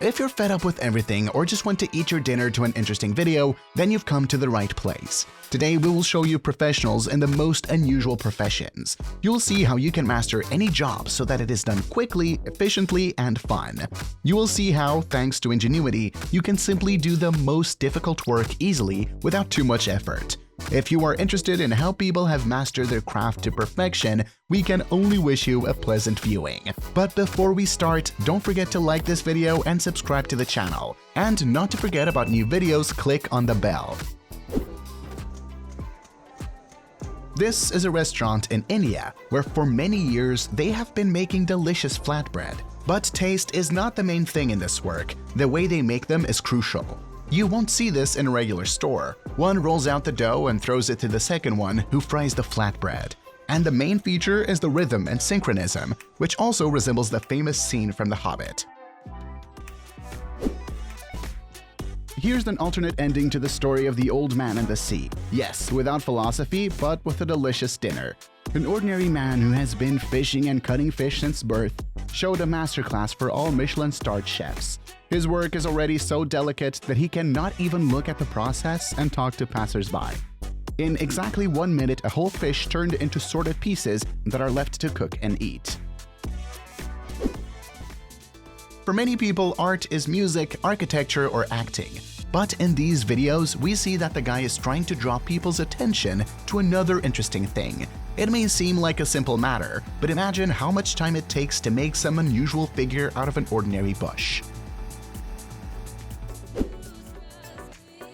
If you're fed up with everything or just want to eat your dinner to an interesting video, then you've come to the right place. Today we will show you professionals in the most unusual professions. You'll see how you can master any job so that it is done quickly, efficiently, and fun. You will see how, thanks to ingenuity, you can simply do the most difficult work easily without too much effort. If you are interested in how people have mastered their craft to perfection, we can only wish you a pleasant viewing. But before we start, don't forget to like this video and subscribe to the channel. And not to forget about new videos, click on the bell. This is a restaurant in India where for many years they have been making delicious flatbread. But taste is not the main thing in this work. The way they make them is crucial. You won't see this in a regular store. One rolls out the dough and throws it to the second one, who fries the flatbread. And the main feature is the rhythm and synchronism, which also resembles the famous scene from The Hobbit. Here's an alternate ending to the story of the old man and the sea. Yes, without philosophy, but with a delicious dinner. An ordinary man who has been fishing and cutting fish since birth showed a masterclass for all Michelin-starred chefs. His work is already so delicate that he cannot even look at the process and talk to passers-by. In exactly 1 minute, a whole fish turned into sorted pieces that are left to cook and eat. For many people, art is music, architecture, or acting. But in these videos, we see that the guy is trying to draw people's attention to another interesting thing. It may seem like a simple matter, but imagine how much time it takes to make some unusual figure out of an ordinary bush.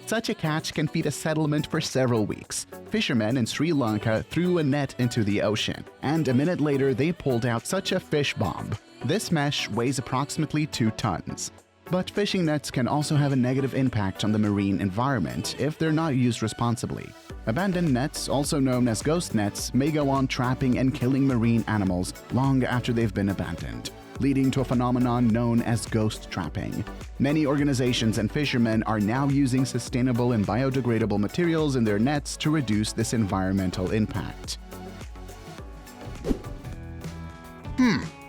Such a catch can feed a settlement for several weeks. Fishermen in Sri Lanka threw a net into the ocean, and a minute later they pulled out such a fish bomb. This mesh weighs approximately 2 tons. But fishing nets can also have a negative impact on the marine environment if they're not used responsibly. Abandoned nets, also known as ghost nets, may go on trapping and killing marine animals long after they've been abandoned, leading to a phenomenon known as ghost trapping. Many organizations and fishermen are now using sustainable and biodegradable materials in their nets to reduce this environmental impact.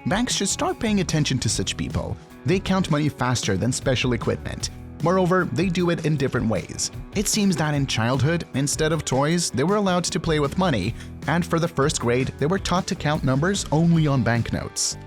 Banks should start paying attention to such people. They count money faster than special equipment. Moreover, they do it in different ways. It seems that in childhood, instead of toys, they were allowed to play with money, and for the first grade, they were taught to count numbers only on banknotes.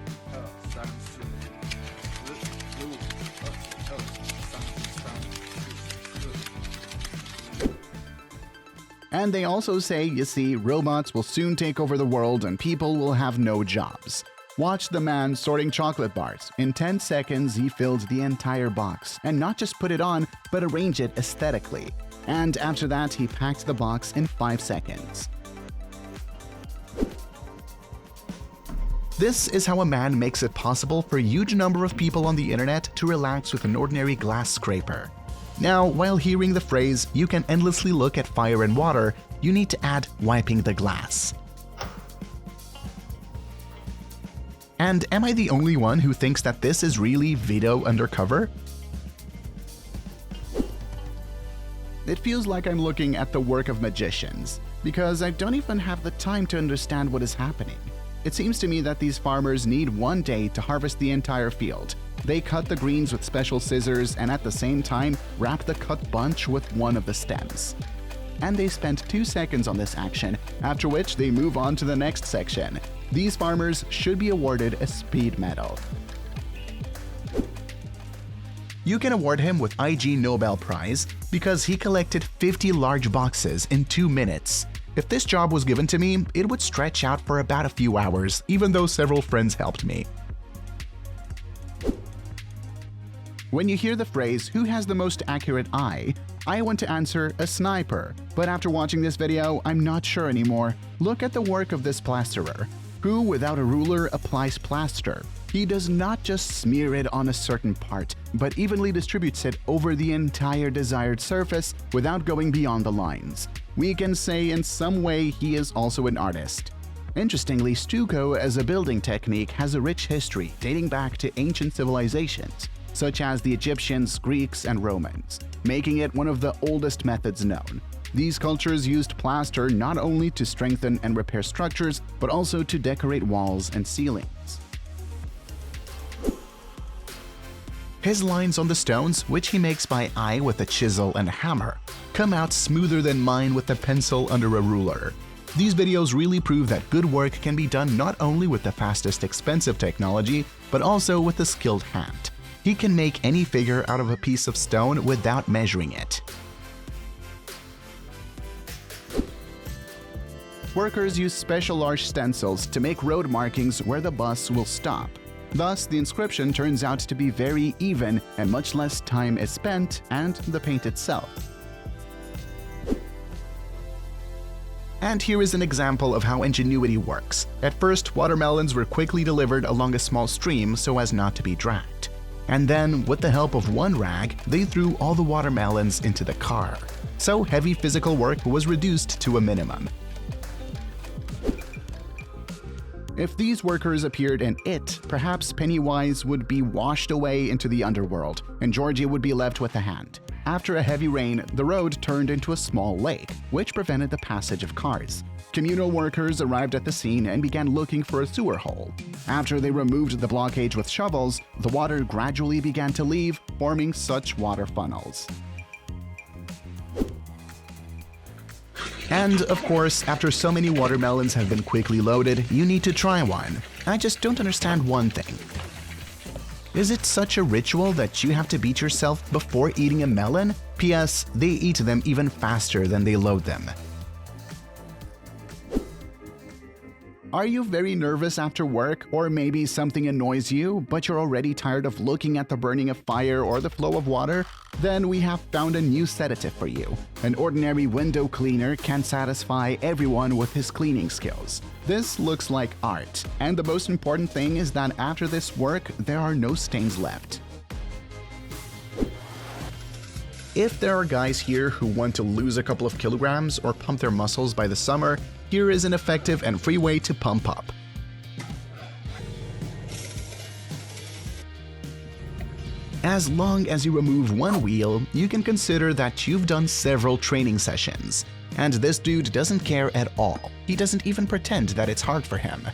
And they also say, you see, robots will soon take over the world and people will have no jobs. Watch the man sorting chocolate bars. In 10 seconds, he filled the entire box, and not just put it on, but arrange it aesthetically. And after that, he packed the box in 5 seconds. This is how a man makes it possible for a huge number of people on the internet to relax with an ordinary glass scraper. Now, while hearing the phrase, "you can endlessly look at fire and water," you need to add wiping the glass. And am I the only one who thinks that this is really Vito undercover? It feels like I'm looking at the work of magicians, because I don't even have the time to understand what is happening. It seems to me that these farmers need 1 day to harvest the entire field. They cut the greens with special scissors and at the same time wrap the cut bunch with one of the stems. And they spend 2 seconds on this action, after which they move on to the next section. These farmers should be awarded a speed medal. You can award him with IG Nobel Prize because he collected 50 large boxes in 2 minutes. If this job was given to me, it would stretch out for about a few hours, even though several friends helped me. When you hear the phrase, "who has the most accurate eye?" I want to answer, a sniper. But after watching this video, I'm not sure anymore. Look at the work of this plasterer, who without a ruler applies plaster. He does not just smear it on a certain part, but evenly distributes it over the entire desired surface without going beyond the lines. We can say in some way he is also an artist. Interestingly, stucco as a building technique has a rich history dating back to ancient civilizations, such as the Egyptians, Greeks, and Romans, making it one of the oldest methods known. These cultures used plaster not only to strengthen and repair structures, but also to decorate walls and ceilings. His lines on the stones, which he makes by eye with a chisel and a hammer, come out smoother than mine with a pencil under a ruler. These videos really prove that good work can be done not only with the fastest expensive technology, but also with a skilled hand. He can make any figure out of a piece of stone without measuring it. Workers use special large stencils to make road markings where the bus will stop. Thus, the inscription turns out to be very even and much less time is spent and the paint itself. And here is an example of how ingenuity works. At first, watermelons were quickly delivered along a small stream so as not to be dragged. And then, with the help of one rag, they threw all the watermelons into the car. So heavy physical work was reduced to a minimum. If these workers appeared in It, perhaps Pennywise would be washed away into the underworld, and Georgie would be left with a hand. After a heavy rain, the road turned into a small lake, which prevented the passage of cars. Communal workers arrived at the scene and began looking for a sewer hole. After they removed the blockage with shovels, the water gradually began to leave, forming such water funnels. And, of course, after so many watermelons have been quickly loaded, you need to try one. I just don't understand one thing. Is it such a ritual that you have to beat yourself before eating a melon? P.S. They eat them even faster than they load them. Are you very nervous after work, or maybe something annoys you, but you're already tired of looking at the burning of fire or the flow of water? Then we have found a new sedative for you. An ordinary window cleaner can satisfy everyone with his cleaning skills. This looks like art, and the most important thing is that after this work, there are no stains left. If there are guys here who want to lose a couple of kilograms or pump their muscles by the summer, here is an effective and free way to pump up. As long as you remove one wheel, you can consider that you've done several training sessions. And this dude doesn't care at all. He doesn't even pretend that it's hard for him.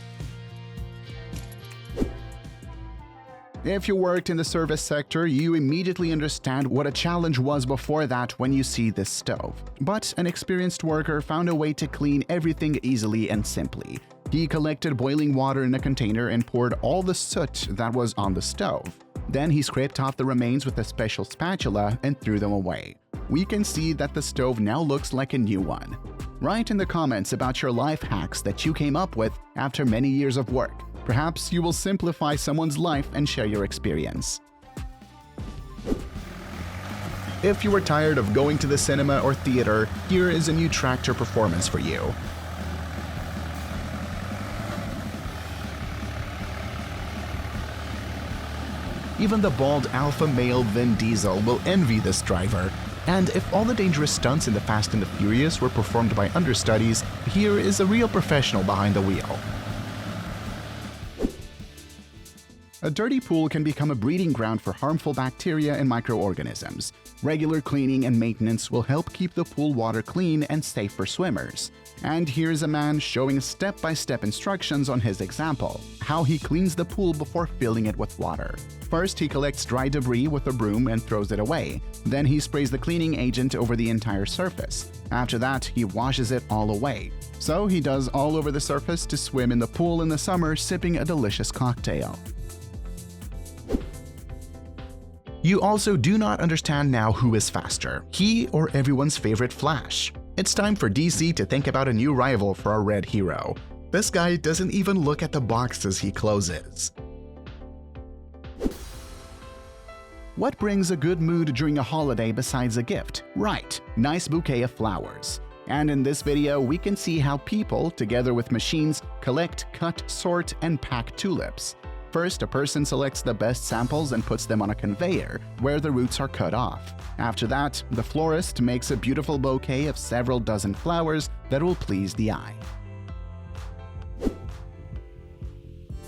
If you worked in the service sector, you immediately understand what a challenge was before that when you see this stove. But an experienced worker found a way to clean everything easily and simply. He collected boiling water in a container and poured all the soot that was on the stove. Then he scraped off the remains with a special spatula and threw them away. We can see that the stove now looks like a new one. Write in the comments about your life hacks that you came up with after many years of work. Perhaps you will simplify someone's life and share your experience. If you were tired of going to the cinema or theater, here is a new tractor performance for you. Even the bald alpha male Vin Diesel will envy this driver. And if all the dangerous stunts in the Fast and the Furious were performed by understudies, here is a real professional behind the wheel. A dirty pool can become a breeding ground for harmful bacteria and microorganisms. Regular cleaning and maintenance will help keep the pool water clean and safe for swimmers. And here's a man showing step-by-step instructions on his example, how he cleans the pool before filling it with water. First, he collects dry debris with a broom and throws it away. Then he sprays the cleaning agent over the entire surface. After that, he washes it all away. So he does all over the surface to swim in the pool in the summer sipping a delicious cocktail. You also do not understand now who is faster, he or everyone's favorite Flash. It's time for DC to think about a new rival for our red hero. This guy doesn't even look at the boxes he closes. What brings a good mood during a holiday besides a gift? Right, nice bouquet of flowers. And in this video, we can see how people, together with machines, collect, cut, sort, and pack tulips. First, a person selects the best samples and puts them on a conveyor, where the roots are cut off. After that, the florist makes a beautiful bouquet of several dozen flowers that will please the eye.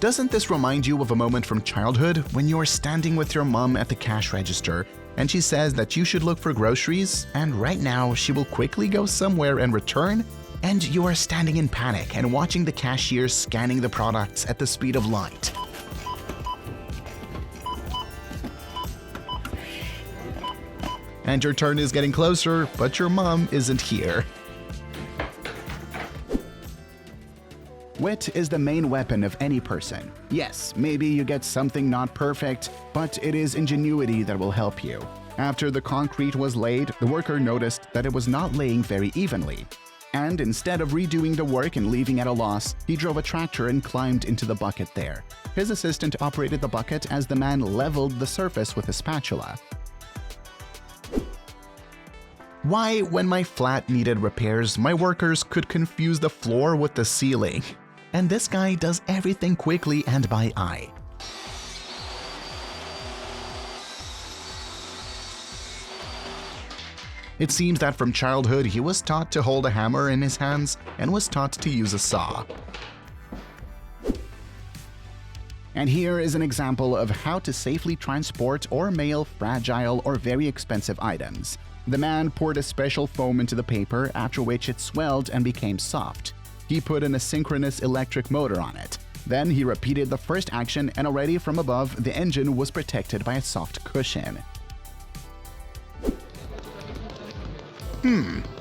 Doesn't this remind you of a moment from childhood when you're standing with your mom at the cash register and she says that you should look for groceries, and right now she will quickly go somewhere and return? And you are standing in panic and watching the cashier scanning the products at the speed of light. And your turn is getting closer, but your mom isn't here. Wit is the main weapon of any person. Yes, maybe you get something not perfect, but it is ingenuity that will help you. After the concrete was laid, the worker noticed that it was not laying very evenly. And instead of redoing the work and leaving at a loss, he drove a tractor and climbed into the bucket there. His assistant operated the bucket as the man leveled the surface with a spatula. Why, when my flat needed repairs, my workers could confuse the floor with the ceiling? And this guy does everything quickly and by eye. It seems that from childhood he was taught to hold a hammer in his hands and was taught to use a saw. And here is an example of how to safely transport or mail fragile or very expensive items. The man poured a special foam into the paper, after which it swelled and became soft. He put an asynchronous electric motor on it. Then he repeated the first action, and already from above, the engine was protected by a soft cushion.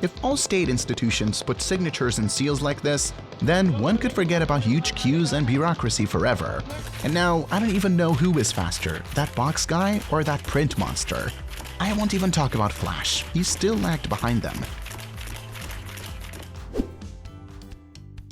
If all state institutions put signatures and seals like this, then one could forget about huge queues and bureaucracy forever. And now, I don't even know who is faster, that box guy or that print monster. I won't even talk about Flash, he still lagged behind them.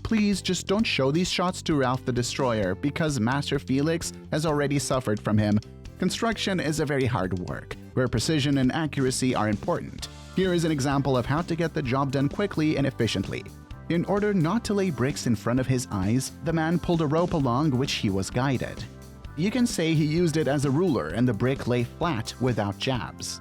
Please just don't show these shots to Ralph the Destroyer, because Master Felix has already suffered from him. Construction is a very hard work, where precision and accuracy are important. Here is an example of how to get the job done quickly and efficiently. In order not to lay bricks in front of his eyes, the man pulled a rope along which he was guided. You can say he used it as a ruler and the brick lay flat without jabs.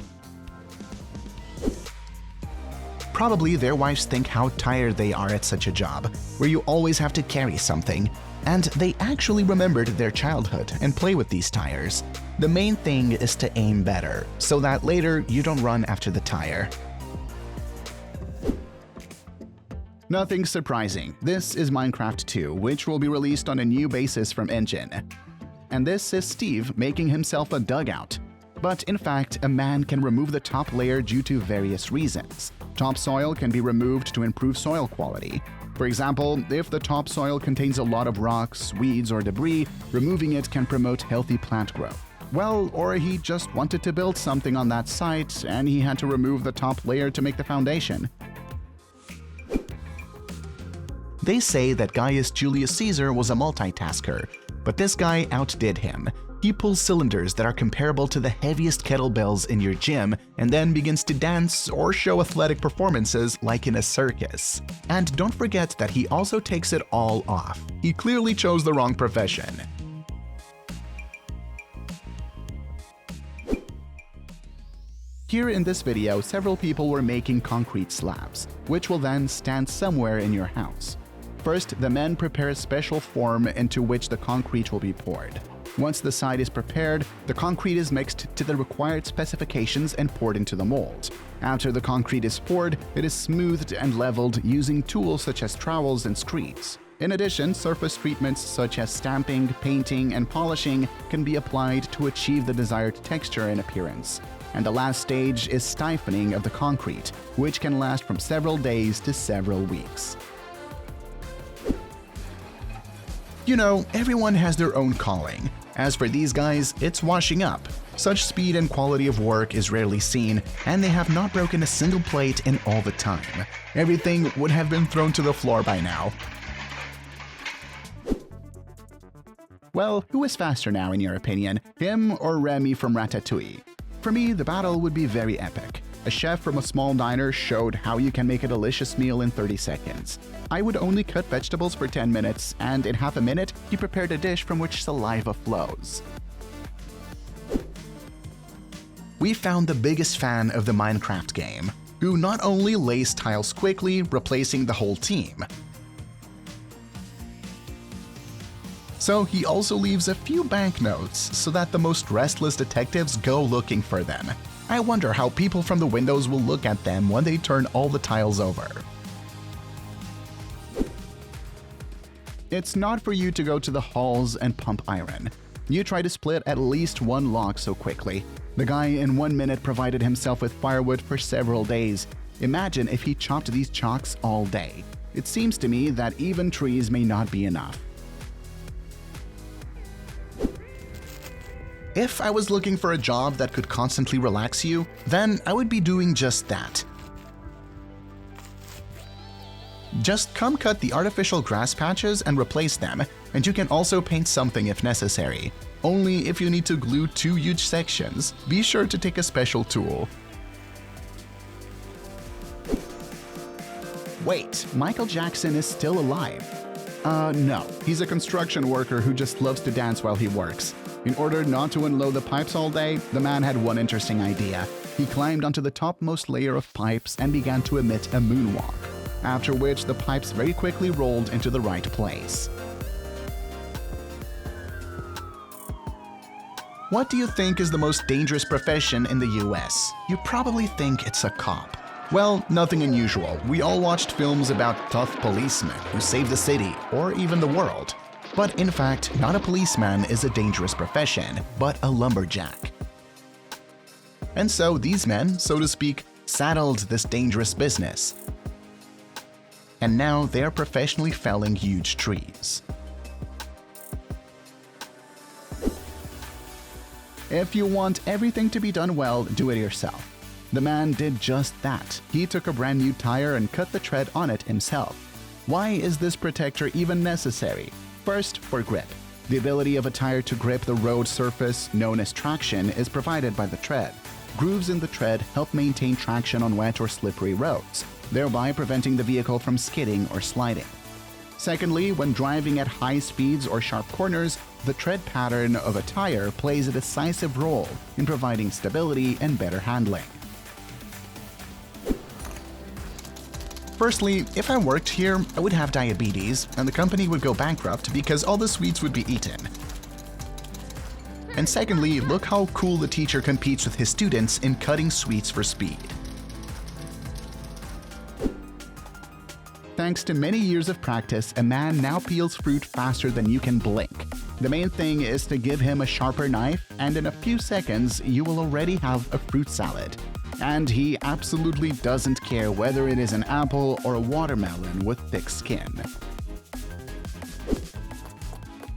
Probably their wives think how tired they are at such a job, where you always have to carry something, and they actually remembered their childhood and play with these tires. The main thing is to aim better, so that later you don't run after the tire. Nothing surprising, this is Minecraft 2, which will be released on a new basis from Engine. And this is Steve making himself a dugout. But in fact, a man can remove the top layer due to various reasons. Topsoil can be removed to improve soil quality. For example, if the topsoil contains a lot of rocks, weeds, or debris, removing it can promote healthy plant growth. Well, or he just wanted to build something on that site, and he had to remove the top layer to make the foundation. They say that Gaius Julius Caesar was a multitasker, but this guy outdid him. He pulls cylinders that are comparable to the heaviest kettlebells in your gym and then begins to dance or show athletic performances like in a circus. And don't forget that he also takes it all off. He clearly chose the wrong profession. Here in this video, several people were making concrete slabs, which will then stand somewhere in your house. First, the men prepare a special form into which the concrete will be poured. Once the side is prepared, the concrete is mixed to the required specifications and poured into the mold. After the concrete is poured, it is smoothed and leveled using tools such as trowels and screeds. In addition, surface treatments such as stamping, painting, and polishing can be applied to achieve the desired texture and appearance. And the last stage is siphoning of the concrete, which can last from several days to several weeks. You know, everyone has their own calling. As for these guys, it's washing up. Such speed and quality of work is rarely seen, and they have not broken a single plate in all the time. Everything would have been thrown to the floor by now. Well, who is faster now in your opinion, him or Remy from Ratatouille? For me, the battle would be very epic. A chef from a small diner showed how you can make a delicious meal in 30 seconds. I would only cut vegetables for 10 minutes, and in half a minute, he prepared a dish from which saliva flows. We found the biggest fan of the Minecraft game, who not only lays tiles quickly, replacing the whole team. So he also leaves a few banknotes so that the most restless detectives go looking for them. I wonder how people from the windows will look at them when they turn all the tiles over. It's not for you to go to the halls and pump iron. You try to split at least one log so quickly. The guy in 1 minute provided himself with firewood for several days. Imagine if he chopped these chalks all day. It seems to me that even trees may not be enough. If I was looking for a job that could constantly relax you, then I would be doing just that. Just come cut the artificial grass patches and replace them, and you can also paint something if necessary. Only if you need to glue 2 huge sections, be sure to take a special tool. Wait, Michael Jackson is still alive? No, he's a construction worker who just loves to dance while he works. In order not to unload the pipes all day, the man had one interesting idea. He climbed onto the topmost layer of pipes and began to emit a moonwalk, after which the pipes very quickly rolled into the right place. What do you think is the most dangerous profession in the US? You probably think it's a cop. Well, nothing unusual. We all watched films about tough policemen who save the city or even the world. But in fact, not a policeman is a dangerous profession, but a lumberjack. And so these men, so to speak, saddled this dangerous business. And now they are professionally felling huge trees. If you want everything to be done well, do it yourself. The man did just that. He took a brand new tire and cut the tread on it himself. Why is this protector even necessary? First, for grip. The ability of a tire to grip the road surface, known as traction, is provided by the tread. Grooves in the tread help maintain traction on wet or slippery roads, thereby preventing the vehicle from skidding or sliding. Secondly, when driving at high speeds or sharp corners, the tread pattern of a tire plays a decisive role in providing stability and better handling. Firstly, if I worked here, I would have diabetes, and the company would go bankrupt because all the sweets would be eaten. And secondly, look how cool the teacher competes with his students in cutting sweets for speed. Thanks to many years of practice, a man now peels fruit faster than you can blink. The main thing is to give him a sharper knife, and in a few seconds, you will already have a fruit salad. And he absolutely doesn't care whether it is an apple or a watermelon with thick skin.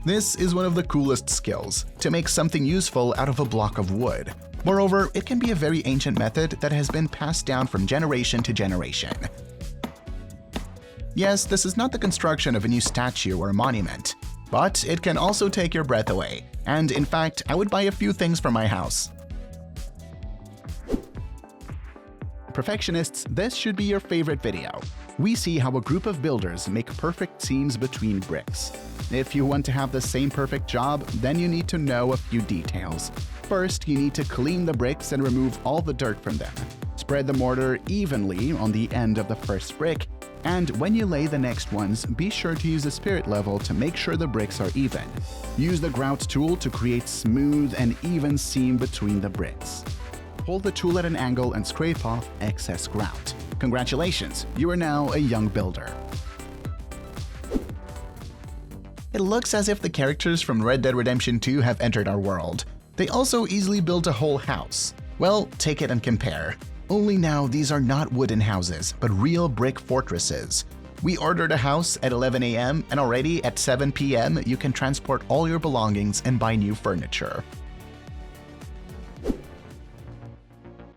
This is one of the coolest skills, to make something useful out of a block of wood. Moreover, it can be a very ancient method that has been passed down from generation to generation. Yes, this is not the construction of a new statue or a monument, but it can also take your breath away. And in fact, I would buy a few things for my house. Perfectionists, this should be your favorite video. We see how a group of builders make perfect seams between bricks. If you want to have the same perfect job, then you need to know a few details. First, you need to clean the bricks and remove all the dirt from them. Spread the mortar evenly on the end of the first brick, and when you lay the next ones, be sure to use a spirit level to make sure the bricks are even. Use the grout tool to create smooth and even seam between the bricks. Hold the tool at an angle and scrape off excess grout. Congratulations, you are now a young builder. It looks as if the characters from Red Dead Redemption 2 have entered our world. They also easily built a whole house. Well, take it and compare. Only now these are not wooden houses, but real brick fortresses. We ordered a house at 11 a.m. and already at 7 p.m. you can transport all your belongings and buy new furniture.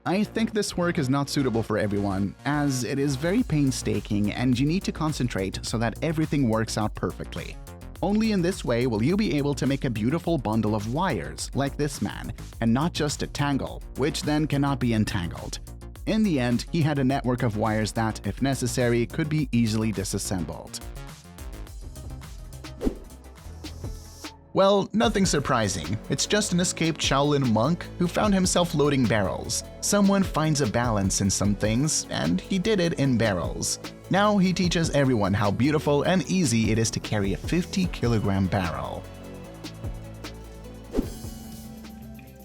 I think this work is not suitable for everyone, as it is very painstaking and you need to concentrate so that everything works out perfectly. Only in this way will you be able to make a beautiful bundle of wires, like this man, and not just a tangle, which then cannot be entangled. In the end, he had a network of wires that, if necessary, could be easily disassembled. Well, nothing surprising. It's just an escaped Shaolin monk who found himself loading barrels. Someone finds a balance in some things, and he did it in barrels. Now he teaches everyone how beautiful and easy it is to carry a 50-kilogram barrel.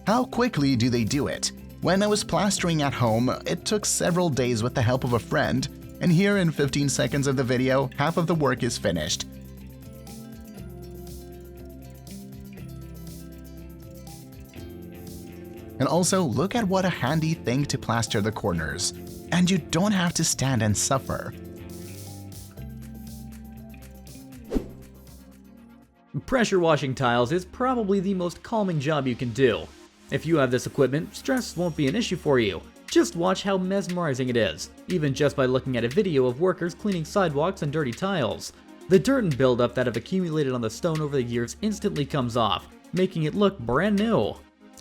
How quickly do they do it? When I was plastering at home, it took several days with the help of a friend, and here in 15 seconds of the video, half of the work is finished. And also, look at what a handy thing to plaster the corners. And you don't have to stand and suffer. Pressure washing tiles is probably the most calming job you can do. If you have this equipment, stress won't be an issue for you. Just watch how mesmerizing it is, even just by looking at a video of workers cleaning sidewalks and dirty tiles. The dirt and buildup that have accumulated on the stone over the years instantly comes off, making it look brand new.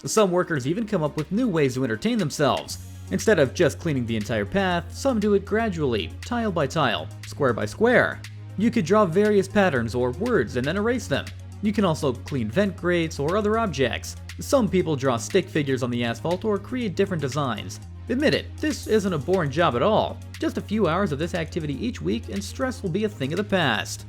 Some workers even come up with new ways to entertain themselves. Instead of just cleaning the entire path, some do it gradually, tile by tile, square by square. You could draw various patterns or words and then erase them. You can also clean vent grates or other objects. Some people draw stick figures on the asphalt or create different designs. Admit it, this isn't a boring job at all. Just a few hours of this activity each week and stress will be a thing of the past.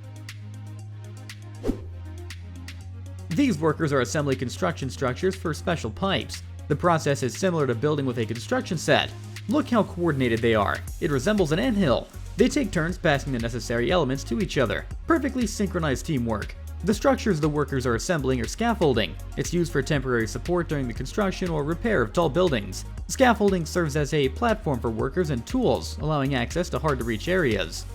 These workers are assembling construction structures for special pipes. The process is similar to building with a construction set. Look how coordinated they are. It resembles an anthill. They take turns passing the necessary elements to each other. Perfectly synchronized teamwork. The structures the workers are assembling are scaffolding. It's used for temporary support during the construction or repair of tall buildings. Scaffolding serves as a platform for workers and tools, allowing access to hard-to-reach areas.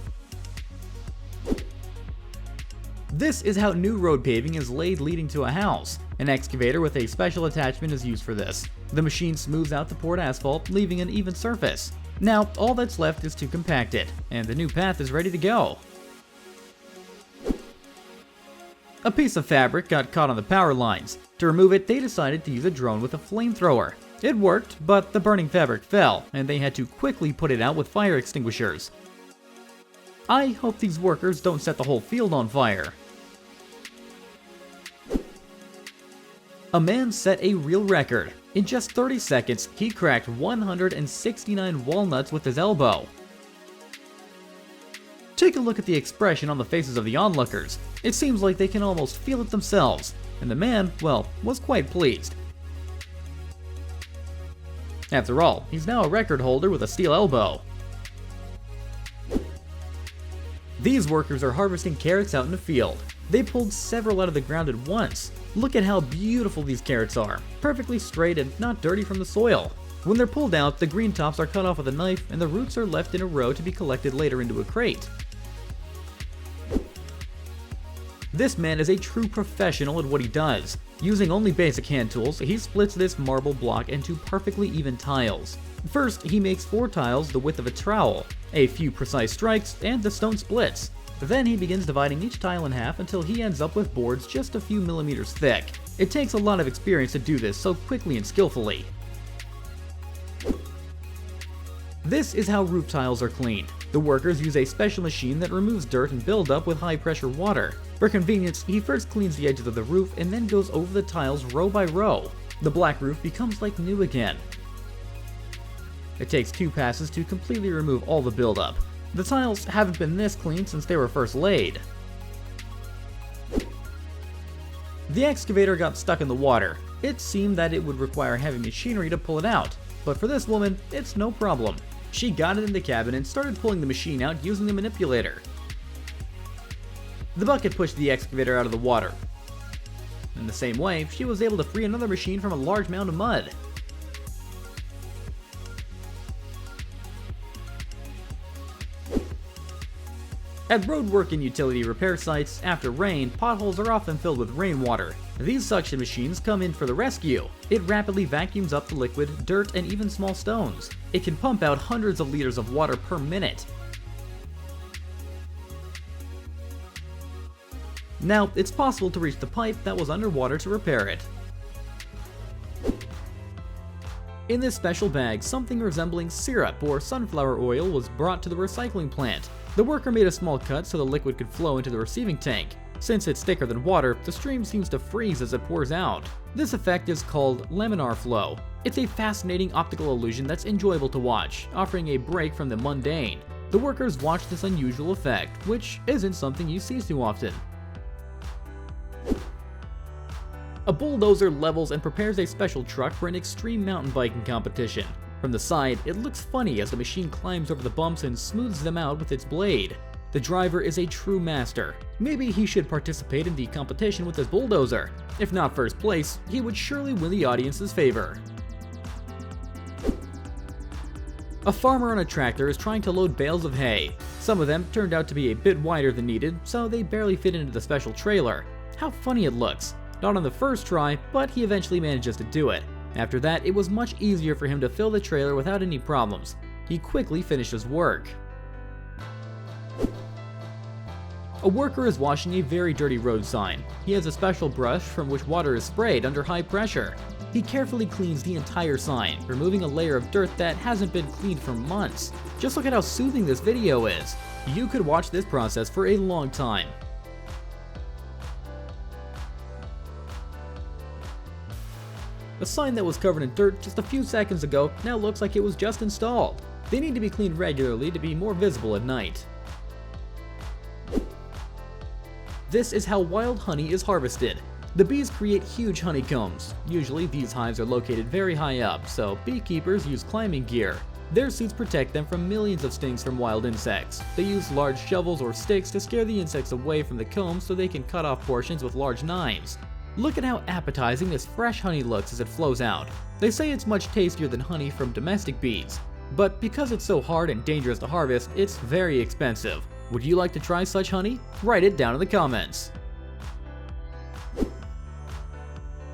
This is how new road paving is laid leading to a house. An excavator with a special attachment is used for this. The machine smooths out the poured asphalt, leaving an even surface. Now, all that's left is to compact it, and the new path is ready to go. A piece of fabric got caught on the power lines. To remove it, they decided to use a drone with a flamethrower. It worked, but the burning fabric fell, and they had to quickly put it out with fire extinguishers. I hope these workers don't set the whole field on fire. A man set a real record. In just 30 seconds, he cracked 169 walnuts with his elbow. Take a look at the expression on the faces of the onlookers. It seems like they can almost feel it themselves, and the man, well, was quite pleased. After all, he's now a record holder with a steel elbow. These workers are harvesting carrots out in the field. They pulled several out of the ground at once. Look at how beautiful these carrots are, perfectly straight and not dirty from the soil. When they're pulled out, the green tops are cut off with a knife and the roots are left in a row to be collected later into a crate. This man is a true professional at what he does. Using only basic hand tools, he splits this marble block into perfectly even tiles. First, he makes 4 tiles the width of a trowel, a few precise strikes, and the stone splits. Then he begins dividing each tile in half until he ends up with boards just a few millimeters thick. It takes a lot of experience to do this so quickly and skillfully. This is how roof tiles are cleaned. The workers use a special machine that removes dirt and buildup with high pressure water. For convenience, he first cleans the edges of the roof and then goes over the tiles row by row. The black roof becomes like new again. It takes 2 passes to completely remove all the buildup. The tiles haven't been this clean since they were first laid. The excavator got stuck in the water. It seemed that it would require heavy machinery to pull it out, but for this woman, it's no problem. She got it in the cabin and started pulling the machine out using the manipulator. The bucket pushed the excavator out of the water. In the same way, she was able to free another machine from a large mound of mud. At roadwork and utility repair sites, after rain, potholes are often filled with rainwater. These suction machines come in for the rescue. It rapidly vacuums up the liquid, dirt, and even small stones. It can pump out hundreds of liters of water per minute. Now, it's possible to reach the pipe that was underwater to repair it. In this special bag, something resembling syrup or sunflower oil was brought to the recycling plant. The worker made a small cut so the liquid could flow into the receiving tank. Since it's thicker than water, the stream seems to freeze as it pours out. This effect is called laminar flow. It's a fascinating optical illusion that's enjoyable to watch, offering a break from the mundane. The workers watch this unusual effect, which isn't something you see too often. A bulldozer levels and prepares a special truck for an extreme mountain biking competition. From the side, it looks funny as the machine climbs over the bumps and smooths them out with its blade. The driver is a true master. Maybe he should participate in the competition with his bulldozer. If not first place, he would surely win the audience's favor. A farmer on a tractor is trying to load bales of hay. Some of them turned out to be a bit wider than needed, so they barely fit into the special trailer. How funny it looks. Not on the first try, but he eventually manages to do it. After that, it was much easier for him to fill the trailer without any problems. He quickly finished his work. A worker is washing a very dirty road sign. He has a special brush from which water is sprayed under high pressure. He carefully cleans the entire sign, removing a layer of dirt that hasn't been cleaned for months. Just look at how soothing this video is. You could watch this process for a long time. A sign that was covered in dirt just a few seconds ago now looks like it was just installed. They need to be cleaned regularly to be more visible at night. This is how wild honey is harvested. The bees create huge honeycombs. Usually these hives are located very high up, so beekeepers use climbing gear. Their suits protect them from millions of stings from wild insects. They use large shovels or sticks to scare the insects away from the comb so they can cut off portions with large knives. Look at how appetizing this fresh honey looks as it flows out. They say it's much tastier than honey from domestic bees. But because it's so hard and dangerous to harvest, it's very expensive. Would you like to try such honey? Write it down in the comments.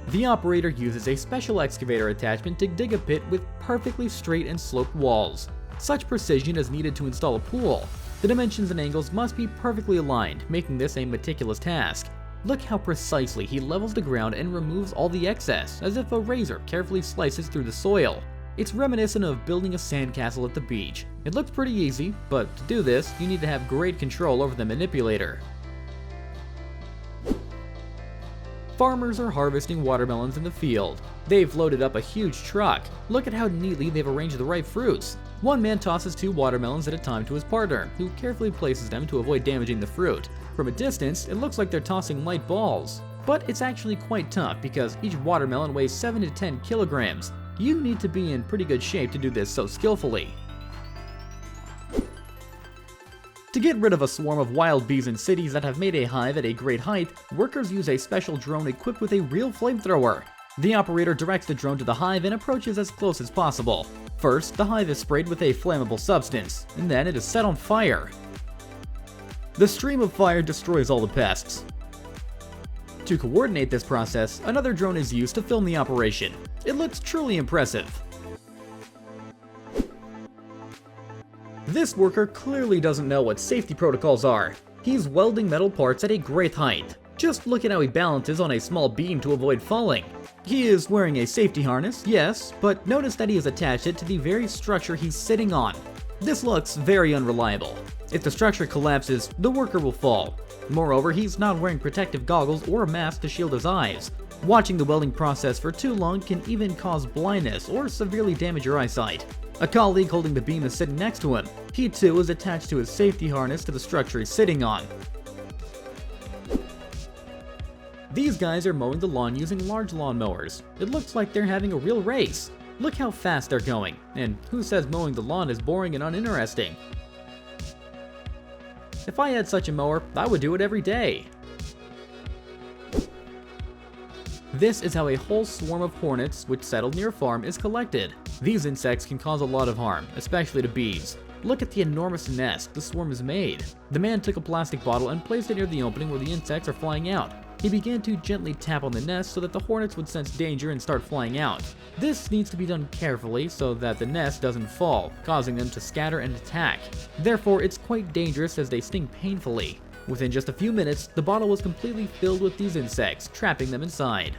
The operator uses a special excavator attachment to dig a pit with perfectly straight and sloped walls. Such precision is needed to install a pool. The dimensions and angles must be perfectly aligned, making this a meticulous task. Look how precisely he levels the ground and removes all the excess, as if a razor carefully slices through the soil. It's reminiscent of building a sandcastle at the beach. It looks pretty easy, but to do this, you need to have great control over the manipulator. Farmers are harvesting watermelons in the field. They've loaded up a huge truck. Look at how neatly they've arranged the ripe fruits. One man tosses 2 watermelons at a time to his partner, who carefully places them to avoid damaging the fruit. From a distance, it looks like they're tossing light balls. But it's actually quite tough because each watermelon weighs 7 to 10 kilograms. You need to be in pretty good shape to do this so skillfully. To get rid of a swarm of wild bees in cities that have made a hive at a great height, workers use a special drone equipped with a real flamethrower. The operator directs the drone to the hive and approaches as close as possible. First, the hive is sprayed with a flammable substance, and then it is set on fire. The stream of fire destroys all the pests. To coordinate this process, another drone is used to film the operation. It looks truly impressive. This worker clearly doesn't know what safety protocols are. He's welding metal parts at a great height. Just look at how he balances on a small beam to avoid falling. He is wearing a safety harness, yes, but notice that he has attached it to the very structure he's sitting on. This looks very unreliable. If the structure collapses, the worker will fall. Moreover, he's not wearing protective goggles or a mask to shield his eyes. Watching the welding process for too long can even cause blindness or severely damage your eyesight. A colleague holding the beam is sitting next to him. He too is attached to his safety harness to the structure he's sitting on. These guys are mowing the lawn using large lawnmowers. It looks like they're having a real race. Look how fast they're going. And who says mowing the lawn is boring and uninteresting? If I had such a mower, I would do it every day. This is how a whole swarm of hornets, which settled near a farm, is collected. These insects can cause a lot of harm, especially to bees. Look at the enormous nest the swarm has made. The man took a plastic bottle and placed it near the opening where the insects are flying out. He began to gently tap on the nest so that the hornets would sense danger and start flying out. This needs to be done carefully so that the nest doesn't fall, causing them to scatter and attack. Therefore, it's quite dangerous as they sting painfully. Within just a few minutes, the bottle was completely filled with these insects, trapping them inside.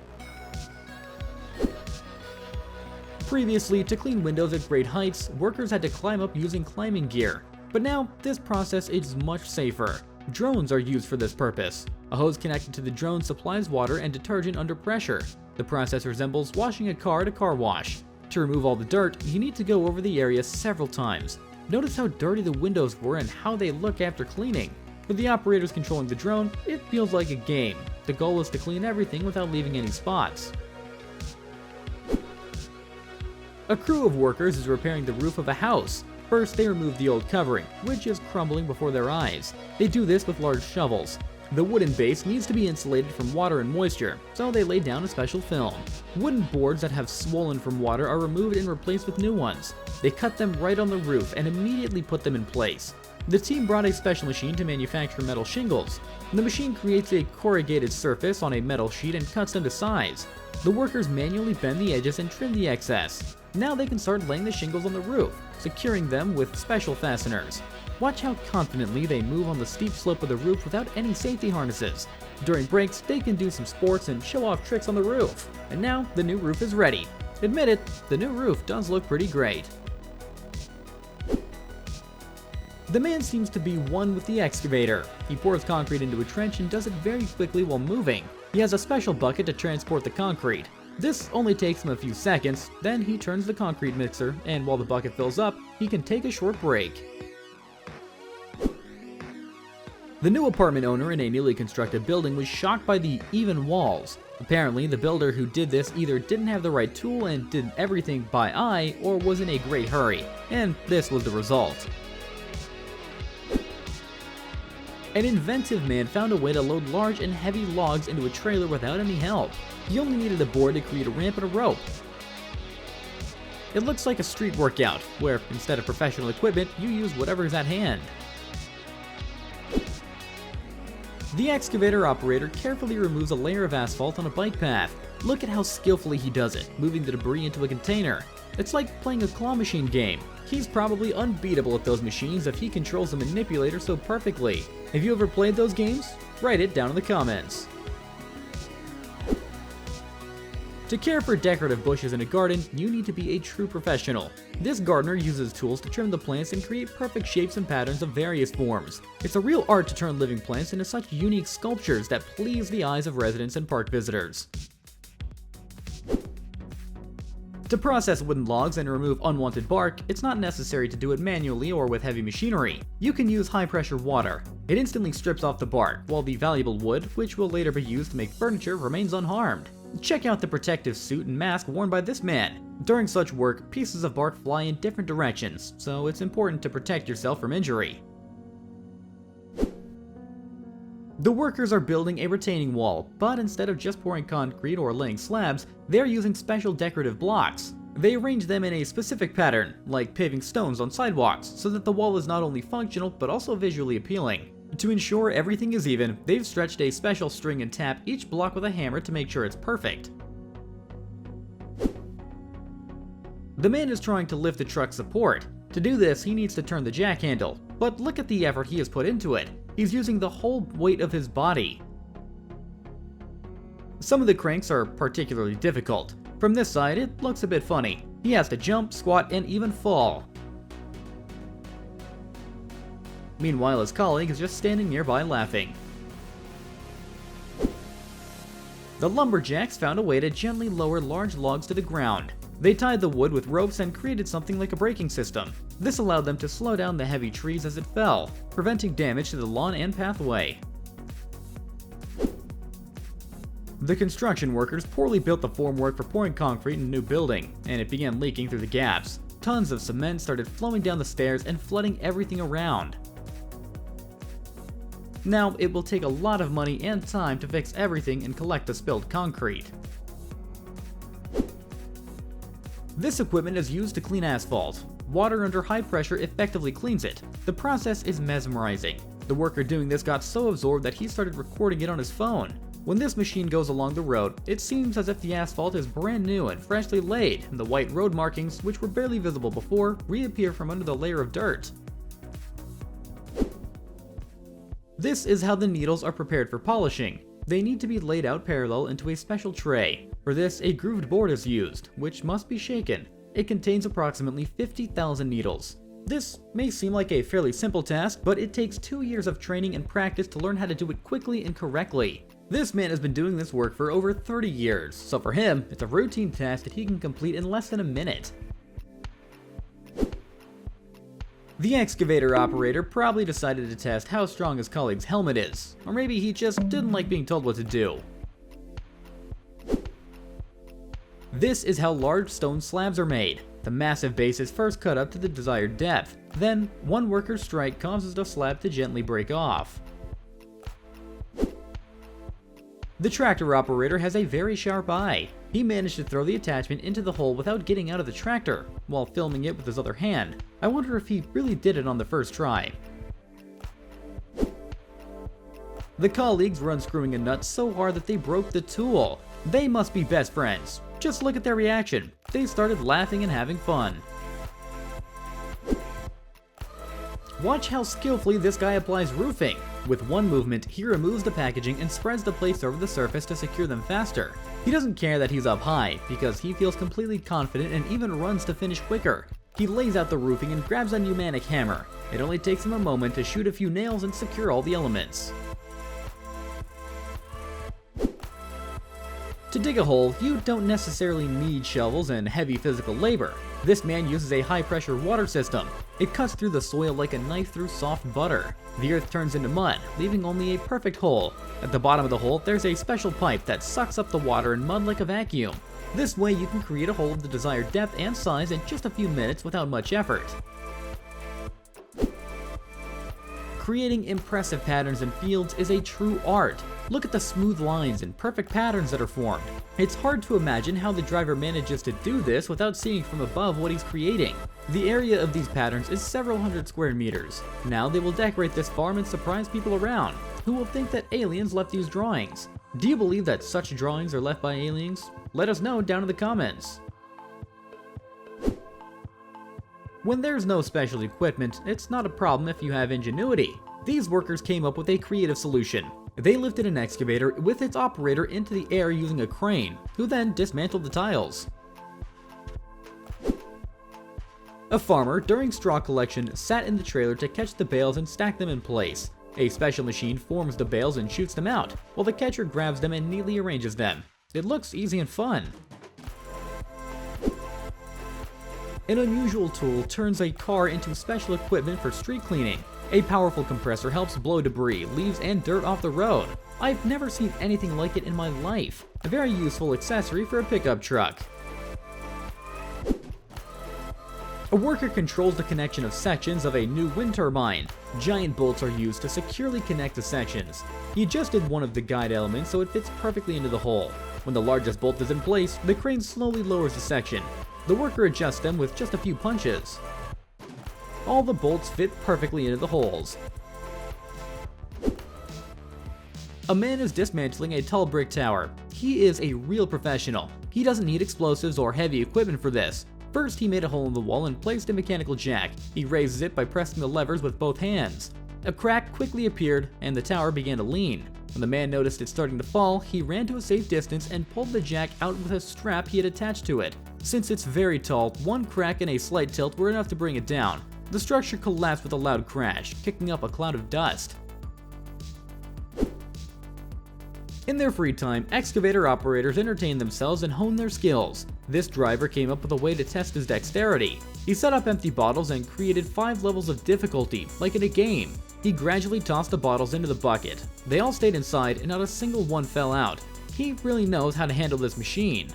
Previously, to clean windows at great heights, workers had to climb up using climbing gear. But now, this process is much safer. Drones are used for this purpose. A hose connected to the drone supplies water and detergent under pressure. The process resembles washing a car at a car wash. To remove all the dirt, you need to go over the area several times. Notice how dirty the windows were and how they look after cleaning. With the operators controlling the drone, it feels like a game. The goal is to clean everything without leaving any spots. A crew of workers is repairing the roof of a house. First, they remove the old covering, which is crumbling before their eyes. They do this with large shovels. The wooden base needs to be insulated from water and moisture, so they lay down a special film. Wooden boards that have swollen from water are removed and replaced with new ones. They cut them right on the roof and immediately put them in place. The team brought a special machine to manufacture metal shingles. The machine creates a corrugated surface on a metal sheet and cuts them to size. The workers manually bend the edges and trim the excess. Now they can start laying the shingles on the roof, securing them with special fasteners. Watch how confidently they move on the steep slope of the roof without any safety harnesses. During breaks, they can do some sports and show off tricks on the roof. And now the new roof is ready. Admit it, the new roof does look pretty great. The man seems to be one with the excavator. He pours concrete into a trench and does it very quickly while moving. He has a special bucket to transport the concrete. This only takes him a few seconds, then he turns the concrete mixer, and while the bucket fills up, he can take a short break. The new apartment owner in a newly constructed building was shocked by the even walls. Apparently, the builder who did this either didn't have the right tool and did everything by eye, or was in a great hurry, and this was the result. An inventive man found a way to load large and heavy logs into a trailer without any help. He only needed a board to create a ramp and a rope. It looks like a street workout, where instead of professional equipment, you use whatever's at hand. The excavator operator carefully removes a layer of asphalt on a bike path. Look at how skillfully he does it, moving the debris into a container. It's like playing a claw machine game. He's probably unbeatable at those machines if he controls the manipulator so perfectly. Have you ever played those games? Write it down in the comments. To care for decorative bushes in a garden, you need to be a true professional. This gardener uses tools to trim the plants and create perfect shapes and patterns of various forms. It's a real art to turn living plants into such unique sculptures that please the eyes of residents and park visitors. To process wooden logs and remove unwanted bark, it's not necessary to do it manually or with heavy machinery. You can use high-pressure water. It instantly strips off the bark, while the valuable wood, which will later be used to make furniture, remains unharmed. Check out the protective suit and mask worn by this man. During such work, pieces of bark fly in different directions, so it's important to protect yourself from injury. The workers are building a retaining wall, but instead of just pouring concrete or laying slabs, they're using special decorative blocks. They arrange them in a specific pattern, like paving stones on sidewalks, so that the wall is not only functional but also visually appealing. To ensure everything is even, they've stretched a special string and tap each block with a hammer to make sure it's perfect. The man is trying to lift the truck's support. To do this, he needs to turn the jack handle, but look at the effort he has put into it. He's using the whole weight of his body. Some of the cranks are particularly difficult. From this side, it looks a bit funny. He has to jump, squat, and even fall. Meanwhile, his colleague is just standing nearby laughing. The lumberjacks found a way to gently lower large logs to the ground. They tied the wood with ropes and created something like a braking system. This allowed them to slow down the heavy trees as it fell, preventing damage to the lawn and pathway. The construction workers poorly built the formwork for pouring concrete in a new building, and it began leaking through the gaps. Tons of cement started flowing down the stairs and flooding everything around. Now, it will take a lot of money and time to fix everything and collect the spilled concrete. This equipment is used to clean asphalt. Water under high pressure effectively cleans it. The process is mesmerizing. The worker doing this got so absorbed that he started recording it on his phone. When this machine goes along the road, it seems as if the asphalt is brand new and freshly laid, and the white road markings, which were barely visible before, reappear from under the layer of dirt. This is how the needles are prepared for polishing. They need to be laid out parallel into a special tray. For this, a grooved board is used, which must be shaken. It contains approximately 50,000 needles. This may seem like a fairly simple task, but it takes 2 years of training and practice to learn how to do it quickly and correctly. This man has been doing this work for over 30 years, so for him, it's a routine task that he can complete in less than a minute. The excavator operator probably decided to test how strong his colleague's helmet is, or maybe he just didn't like being told what to do. This is how large stone slabs are made. The massive base is first cut up to the desired depth. Then, one worker's strike causes the slab to gently break off. The tractor operator has a very sharp eye. He managed to throw the attachment into the hole without getting out of the tractor, while filming it with his other hand. I wonder if he really did it on the first try. The colleagues were unscrewing a nut so hard that they broke the tool. They must be best friends. Just look at their reaction. They started laughing and having fun. Watch how skillfully this guy applies roofing. With one movement, he removes the packaging and spreads the plates over the surface to secure them faster. He doesn't care that he's up high, because he feels completely confident and even runs to finish quicker. He lays out the roofing and grabs a pneumatic hammer. It only takes him a moment to shoot a few nails and secure all the elements. To dig a hole, you don't necessarily need shovels and heavy physical labor. This man uses a high-pressure water system. It cuts through the soil like a knife through soft butter. The earth turns into mud, leaving only a perfect hole. At the bottom of the hole, there's a special pipe that sucks up the water and mud like a vacuum. This way you can create a hole of the desired depth and size in just a few minutes without much effort. Creating impressive patterns in fields is a true art. Look at the smooth lines and perfect patterns that are formed. It's hard to imagine how the driver manages to do this without seeing from above what he's creating. The area of these patterns is several hundred square meters. Now they will decorate this farm and surprise people around, who will think that aliens left these drawings. Do you believe that such drawings are left by aliens? Let us know down in the comments. When there's no special equipment, it's not a problem if you have ingenuity. These workers came up with a creative solution. They lifted an excavator with its operator into the air using a crane, who then dismantled the tiles. A farmer, during straw collection, sat in the trailer to catch the bales and stack them in place. A special machine forms the bales and shoots them out, while the catcher grabs them and neatly arranges them. It looks easy and fun. An unusual tool turns a car into special equipment for street cleaning. A powerful compressor helps blow debris, leaves, and dirt off the road. I've never seen anything like it in my life. A very useful accessory for a pickup truck. A worker controls the connection of sections of a new wind turbine. Giant bolts are used to securely connect the sections. He adjusted one of the guide elements so it fits perfectly into the hole. When the largest bolt is in place, the crane slowly lowers the section. The worker adjusts them with just a few punches. All the bolts fit perfectly into the holes. A man is dismantling a tall brick tower. He is a real professional. He doesn't need explosives or heavy equipment for this. First, he made a hole in the wall and placed a mechanical jack. He raises it by pressing the levers with both hands. A crack quickly appeared and the tower began to lean. When the man noticed it starting to fall, he ran to a safe distance and pulled the jack out with a strap he had attached to it. Since it's very tall, one crack and a slight tilt were enough to bring it down. The structure collapsed with a loud crash, kicking up a cloud of dust. In their free time, excavator operators entertain themselves and hone their skills. This driver came up with a way to test his dexterity. He set up empty bottles and created 5 levels of difficulty, like in a game. He gradually tossed the bottles into the bucket. They all stayed inside and not a single one fell out. He really knows how to handle this machine.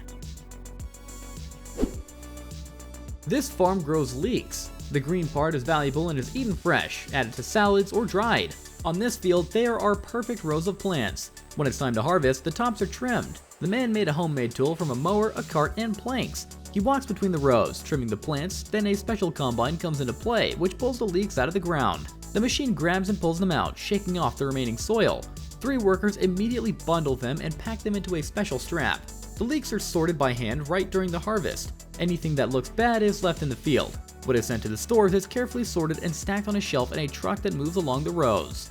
This farm grows leeks. The green part is valuable and is eaten fresh, added to salads, or dried. On this field, there are perfect rows of plants. When it's time to harvest, the tops are trimmed. The man made a homemade tool from a mower, a cart, and planks. He walks between the rows, trimming the plants, then a special combine comes into play, which pulls the leeks out of the ground. The machine grabs and pulls them out, shaking off the remaining soil. 3 workers immediately bundle them and pack them into a special strap. The leeks are sorted by hand right during the harvest. Anything that looks bad is left in the field. What is sent to the stores is carefully sorted and stacked on a shelf in a truck that moves along the rows.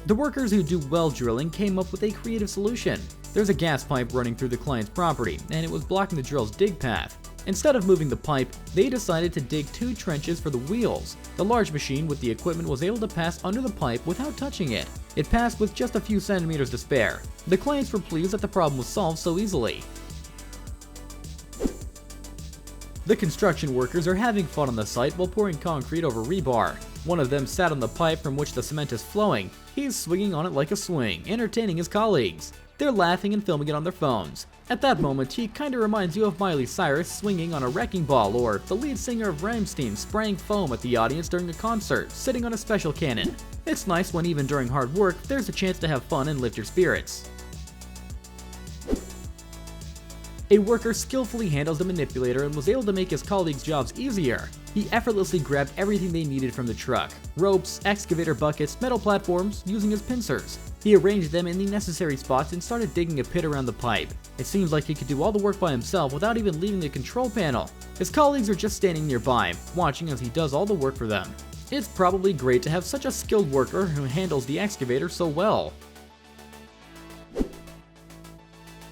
The workers who do well drilling came up with a creative solution. There's a gas pipe running through the client's property, and it was blocking the drill's dig path. Instead of moving the pipe, they decided to dig 2 trenches for the wheels. The large machine with the equipment was able to pass under the pipe without touching it. It passed with just a few centimeters to spare. The clients were pleased that the problem was solved so easily. The construction workers are having fun on the site while pouring concrete over rebar. One of them sat on the pipe from which the cement is flowing. He's swinging on it like a swing, entertaining his colleagues. They're laughing and filming it on their phones. At that moment, he kinda reminds you of Miley Cyrus swinging on a wrecking ball, or the lead singer of Rammstein spraying foam at the audience during a concert, sitting on a special cannon. It's nice when even during hard work, there's a chance to have fun and lift your spirits. A worker skillfully handles the manipulator and was able to make his colleagues' jobs easier. He effortlessly grabbed everything they needed from the truck: ropes, excavator buckets, metal platforms, using his pincers. He arranged them in the necessary spots and started digging a pit around the pipe. It seems like he could do all the work by himself without even leaving the control panel. His colleagues are just standing nearby, watching as he does all the work for them. It's probably great to have such a skilled worker who handles the excavator so well.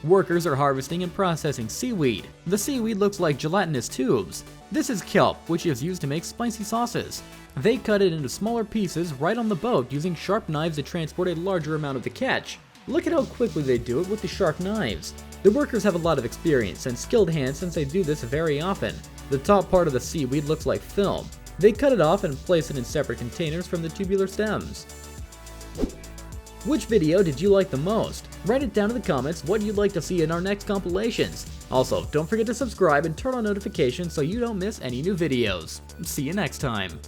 Workers are harvesting and processing seaweed. The seaweed looks like gelatinous tubes. This is kelp, which is used to make spicy sauces. They cut it into smaller pieces right on the boat using sharp knives to transport a larger amount of the catch. Look at how quickly they do it with the sharp knives. The workers have a lot of experience and skilled hands since they do this very often. The top part of the seaweed looks like film. They cut it off and place it in separate containers from the tubular stems. Which video did you like the most? Write it down in the comments what you'd like to see in our next compilations. Also, don't forget to subscribe and turn on notifications so you don't miss any new videos. See you next time.